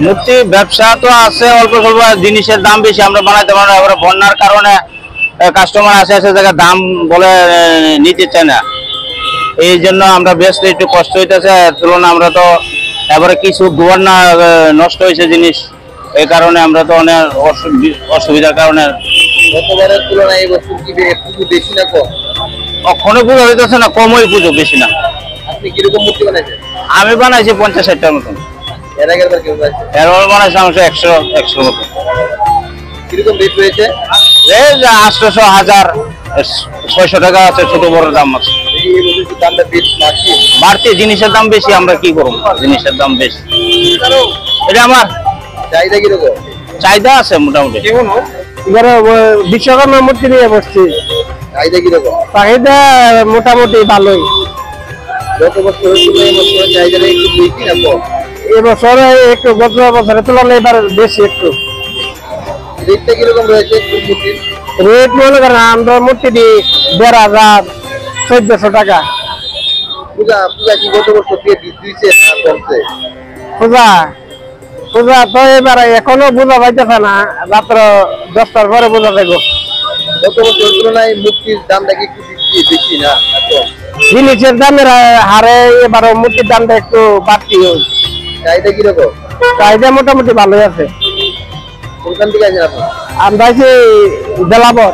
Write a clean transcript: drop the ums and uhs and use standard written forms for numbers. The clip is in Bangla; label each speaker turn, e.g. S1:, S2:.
S1: মূর্তি ব্যবসা তো আছে, অল্প স্বল্প জিনিসের দাম বেশি, আমরা বানাইতে পারি না। এবারে বন্যার কারণে কাস্টমার আসে জায়গায় দাম বলে নিতে চায় না, এই জন্য আমরা বেচতে একটু কষ্ট হইতেছে। তুলনা আমরা তো এবারে কিছু বন্যা নষ্ট হয়েছে জিনিস, এই কারণে আমরা তো অনেক অসুবিধার কারণে।
S2: গতবারের তুলনায় এই বছর কি একটু বেশি না কম?
S1: কখনো পুজো হইতেছে না, কমই পুজো, বেশি না।
S2: আপনি কিরকম মূর্তি বানাইছেন?
S1: আমি বানাইছি 50-60টার মতন।
S2: এর আগের বার কেমন বানাইছেন?
S1: এরপর বানাইছি আমার 100 মতন।
S2: কিরকম রেট রয়েছে?
S1: এই যে 800, 1000, 600 টাকা আছে, ছোট বড় দাম আছে।
S2: এই বছর কি দামটা বেশ বাড়ছে?
S1: বাড়তি জিনিসের দাম বেশি, আমরা কি করবো, জিনিসের দাম বেশি। এটা আমার
S2: চাহিদা কিরকম?
S1: চাহিদা আছে মোটামুটি।
S3: এবারে বিশ্বকর্মা মূর্তি নিয়ে বসছি,
S2: চাহিদা কিরকম?
S3: চাহিদা মোটামুটি ভালোই।
S2: গত বছরের তুলনায় এবছর চাহিদাটা একটু বেশি না কম?
S3: এবছর একটু গত বছরের তুলনায় এবার বেশি একটু।
S2: রেটটা কিরকম রয়েছে মূর্তির?
S3: রেট মনে করেন আমরা মূর্তি দিই 1500, 1400 টাকা।
S2: পূজা পূজা কি গত বছর দিয়ে দিচ্ছে না কমছে?
S3: পূজা পূজা তো এবার এখনো বোঝা যাইতেছে না, রাত্র 10টার পরে বোঝা যাবো।
S2: গত বছরের তুলনায় মূর্তির দামটা কি একটু বেশি না কম?
S3: জিনিসের দামের হারে এবার মূর্তির দামটা একটু বাড়তি হয়েছে।
S2: চাহিদা কিরকম?
S3: চাহিদা মোটামুটি ভালোই আছে।
S2: কোনখান থেকে আছেন আপনি?
S3: আমরা আছি বেলাবর।